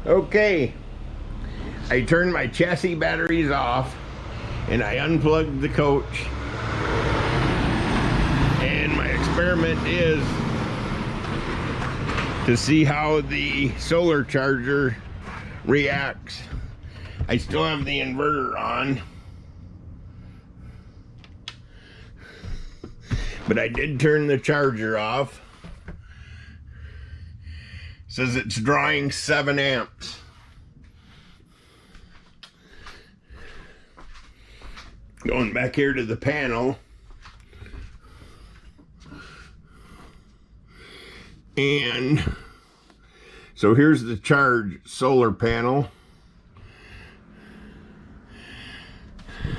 Okay, I turned my chassis batteries off and I unplugged the coach. And my experiment is to see how the solar charger reacts. I still have the inverter on, but I did turn the charger off. It says it's drawing 7 amps. Going back here to the panel. And so here's the charge solar panel.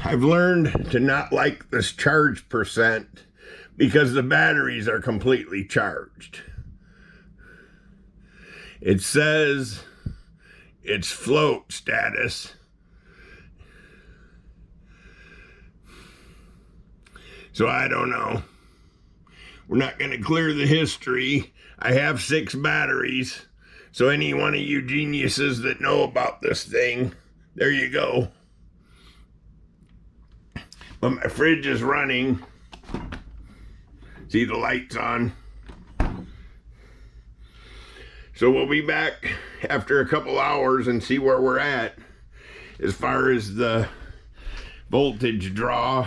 I've learned to not like this charge percent because the batteries are completely charged. It says it's float status. So I don't know. We're not going to clear the history. I have 6 batteries. So any one of you geniuses that know about this thing, there you go. But my fridge is running. See, the light's on. So we'll be back after a couple hours and see where we're at as far as the voltage draw.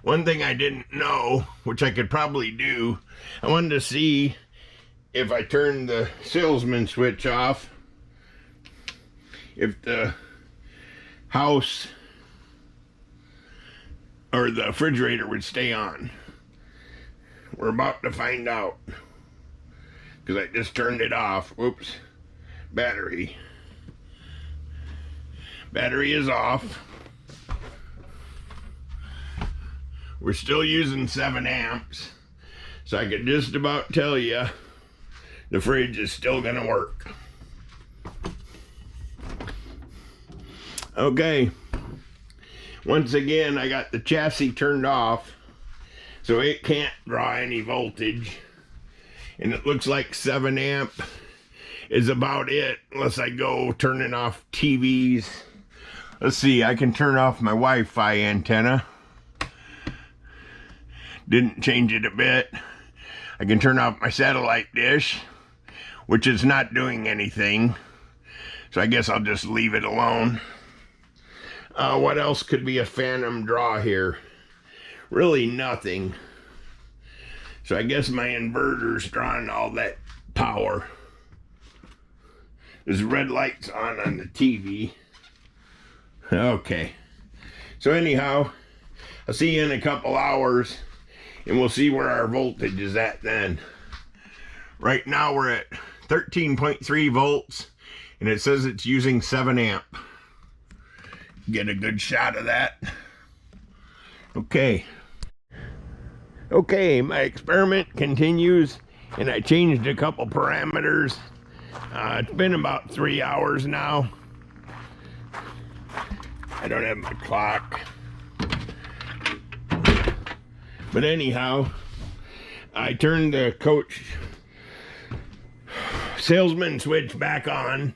One thing I didn't know, which I could probably do, I wanted to see if I turned the salesman switch off, if the house or the refrigerator would stay on. We're about to find out, because I just turned it off. Whoops. Battery is off. We're still using 7 amps, so I could just about tell you the fridge is still gonna work. Okay, once again I got the chassis turned off, so it can't draw any voltage, and it looks like 7 amp is about it, unless I go turning off TVs. Let's see, I can turn off my Wi-Fi antenna. Didn't change it a bit. I can turn off my satellite dish, which is not doing anything, so I guess I'll just leave it alone. What else could be a phantom draw here? Really nothing. So I guess my inverter's drawing all that power. There's red lights on the TV. Okay. So anyhow, I'll see you in a couple hours, and we'll see where our voltage is at then. Right now we're at 13.3 volts, and it says it's using 7 amp. Get a good shot of that. Okay. Okay, my experiment continues, and I changed a couple parameters. It's been about 3 hours now. I don't have my clock. But anyhow, I turned the coach salesman switch back on.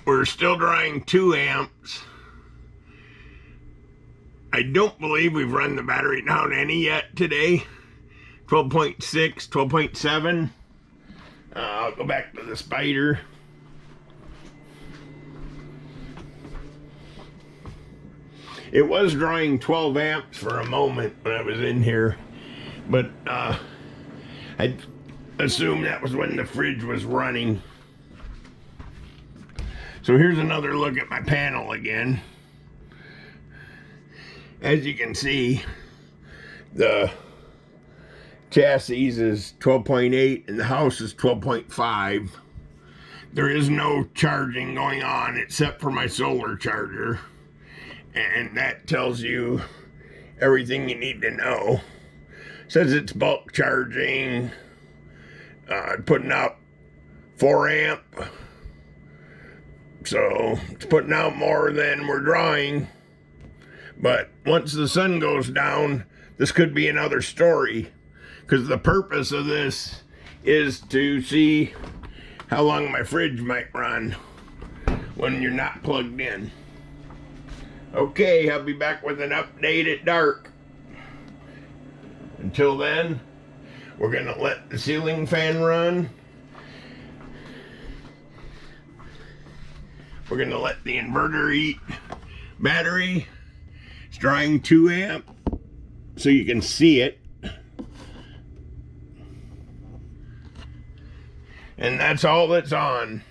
We're still drawing 2 amps. I don't believe we've run the battery down any yet today. 12.6, 12.7. I'll go back to the spider. It was drawing 12 amps for a moment when I was in here, but I assumed that was when the fridge was running. So here's another look at my panel again. As you can see, the chassis is 12.8 and the house is 12.5. There is no charging going on except for my solar charger. And that tells you everything you need to know. It says it's bulk charging, putting out 4 amp. So it's putting out more than we're drawing. But once the sun goes down, this could be another story, because the purpose of this is to see how long my fridge might run when you're not plugged in. Okay, I'll be back with an update at dark. Until then, we're gonna let the ceiling fan run. We're gonna let the inverter eat battery. It's drawing 2 amp, so you can see it. And that's all that's on.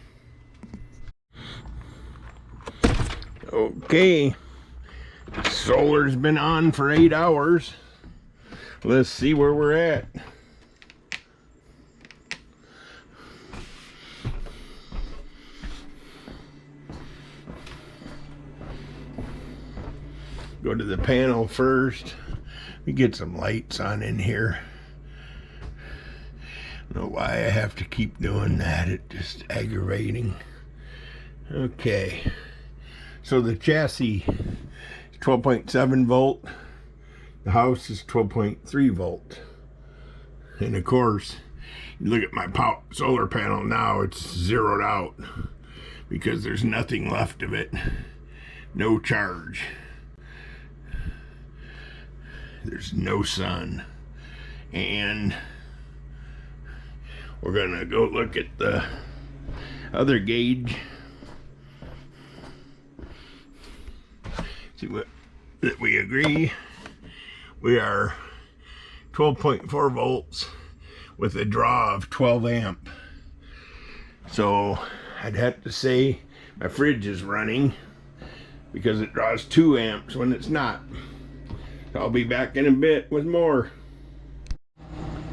Okay, solar's been on for 8 hours. Let's see where we're at. Go to the panel first. We get some lights on in here. I don't know why I have to keep doing that. It's just aggravating. Okay. So the chassis is 12.7 volt. The house is 12.3 volt. And of course, you look at my solar panel now, it's zeroed out because there's nothing left of it. No charge. There's no sun. And we're gonna go look at the other gauge. See what that we agree. We are 12.4 volts with a draw of 12 amp. So I'd have to say my fridge is running because it draws 2 amps when it's not. I'll be back in a bit with more.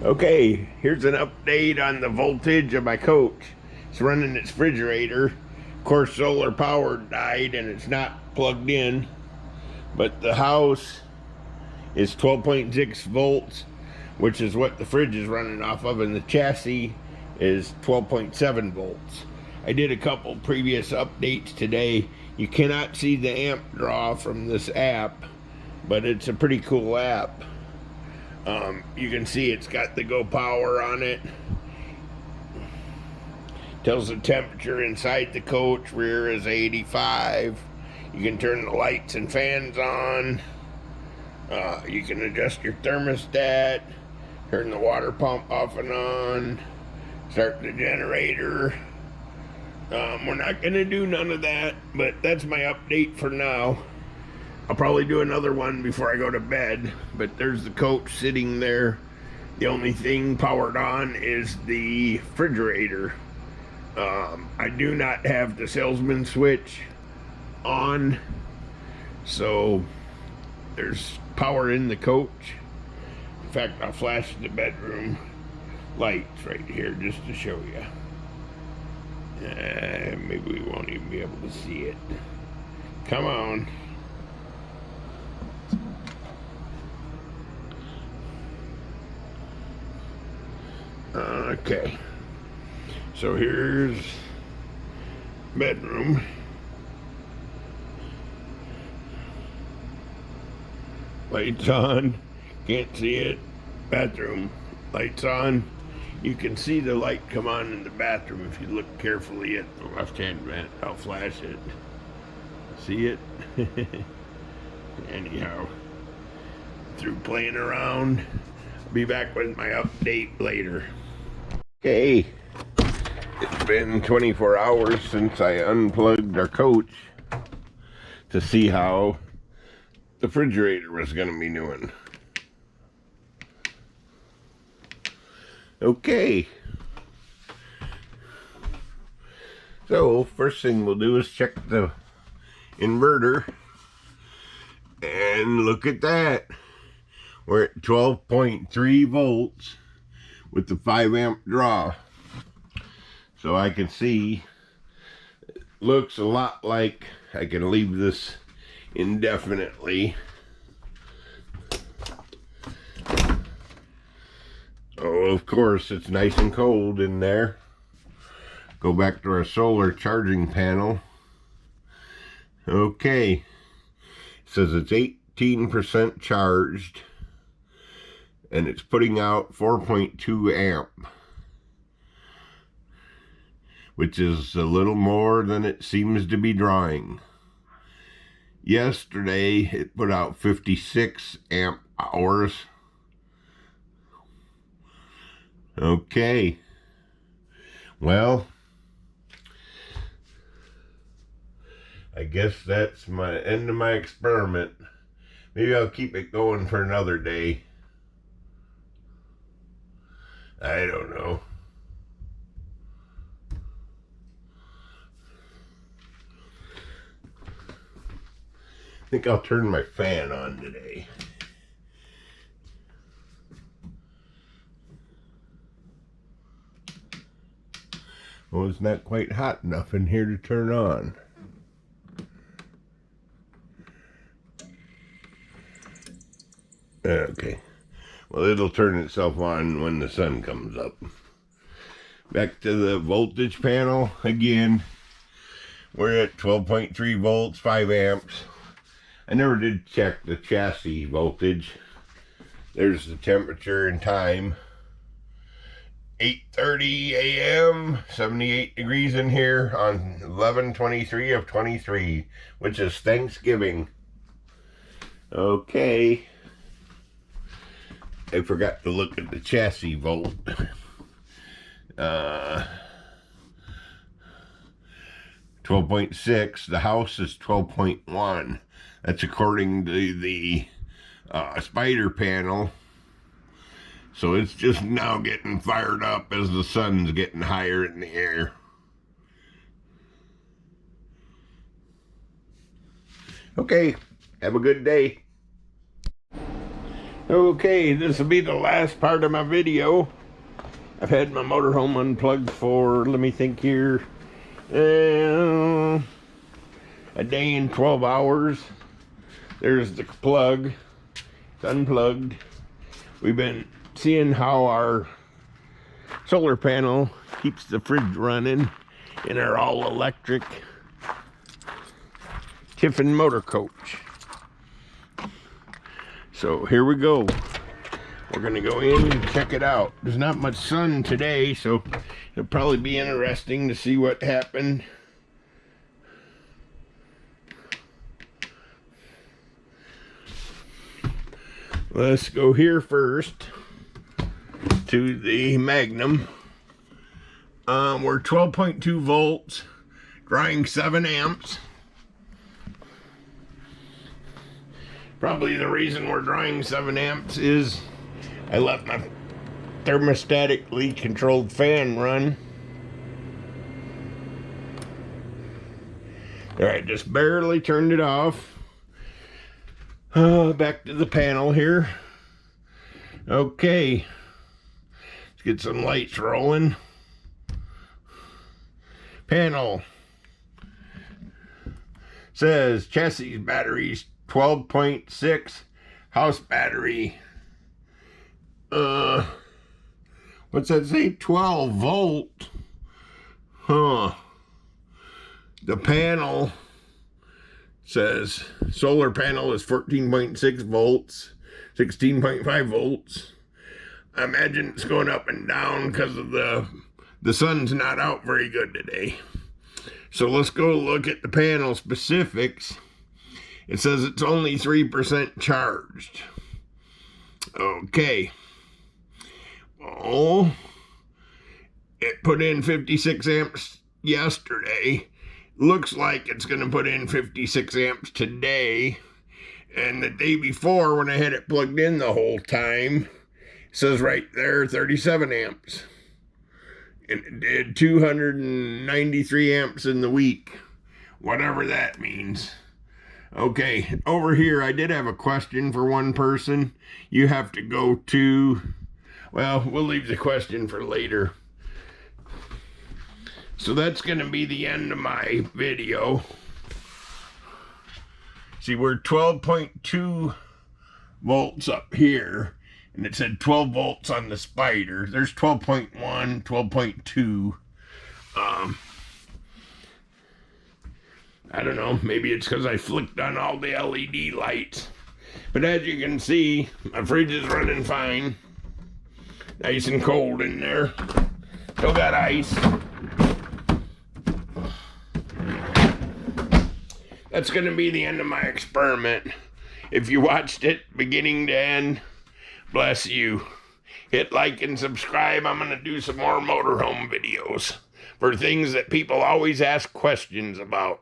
Okay, here's an update on the voltage of my coach. It's running its refrigerator. Of course, solar power died and it's not plugged in. But the house is 12.6 volts, which is what the fridge is running off of, and the chassis is 12.7 volts. I did a couple previous updates today. You cannot see the amp draw from this app, but it's a pretty cool app. You can see it's got the Go Power on it. Tells the temperature inside the coach. Rear is 85. You can turn the lights and fans on. You can adjust your thermostat, turn the water pump off and on, start the generator. We're not going to do none of that, but that's my update for now. I'll probably do another one before I go to bed, but there's the coach sitting there. The only thing powered on is the refrigerator. I do not have the salesman switch on, so there's power in the coach. In fact, I'll flash the bedroom lights right here just to show you. Maybe we won't even be able to see it. Come on. Okay, so here's bedroom. Lights on, can't see it. Bathroom, lights on. You can see the light come on in the bathroom if you look carefully at the left-hand vent. I'll flash it. See it? Anyhow, through playing around. Be back with my update later. Okay, it's been 24 hours since I unplugged our coach to see how the refrigerator was going to be doing. Okay, so first thing we'll do is check the inverter, and look at that. We're at 12.3 volts with the 5 amp draw. So I can see it looks a lot like I can leave this indefinitely. Oh, of course, it's nice and cold in there. Go back to our solar charging panel. Okay, it says it's 18% charged. and it's putting out 4.2 amp, which is a little more than it seems to be drawing. Yesterday, it put out 56 amp hours. Okay. Well, I guess that's my end of my experiment. Maybe I'll keep it going for another day. I don't know. I think I'll turn my fan on today. Well, it's not quite hot enough in here to turn on. Okay. Well, it'll turn itself on when the sun comes up. Back to the voltage panel again. We're at 12.3 volts, 5 amps. I never did check the chassis voltage. There's the temperature and time. 8:30 a.m., 78 degrees in here on 11/23 of 23, which is Thanksgiving. Okay. I forgot to look at the chassis volt. 12.6. The house is 12.1. That's according to the spider panel. So it's just now getting fired up as the sun's getting higher in the air. Okay, have a good day. Okay, this will be the last part of my video. I've had my motorhome unplugged for, let me think here, a day and 12 hours. There's the plug. It's unplugged. We've been seeing how our solar panel keeps the fridge running in our all-electric Tiffin motor coach. So here we go. We're gonna go in and check it out. There's not much sun today, so it'll probably be interesting to see what happened. Let's go here first to the Magnum. We're 12.2 volts, drawing 7 amps. Probably the reason we're drawing 7 amps is I let my thermostatically controlled fan run. Alright, just barely turned it off. Back to the panel here. Okay. Let's get some lights rolling. Panel. Says chassis batteries 12.6. House battery. What's that say? 12 volt. Huh. The panel says solar panel is 14.6 volts, 16.5 volts. I imagine it's going up and down because of the sun's not out very good today. So let's go look at the panel specifics. It says it's only 3% charged. Okay. Oh, it put in 56 amps yesterday. Looks like it's going to put in 56 amps today. And the day before, when I had it plugged in the whole time, it says right there 37 amps. And it did 293 amps in the week. Whatever that means. Okay, over here, I did have a question for one person. You have to go to... Well, we'll leave the question for later. So that's going to be the end of my video. See, we're 12.2 volts up here, and it said 12 volts on the spider. There's 12.1, 12.2. I don't know, maybe it's because I flicked on all the LED lights. But as you can see, my fridge is running fine. Nice and cold in there. Still got ice. That's going to be the end of my experiment. If you watched it beginning to end, bless you. Hit like and subscribe. I'm going to do some more motorhome videos for things that people always ask questions about.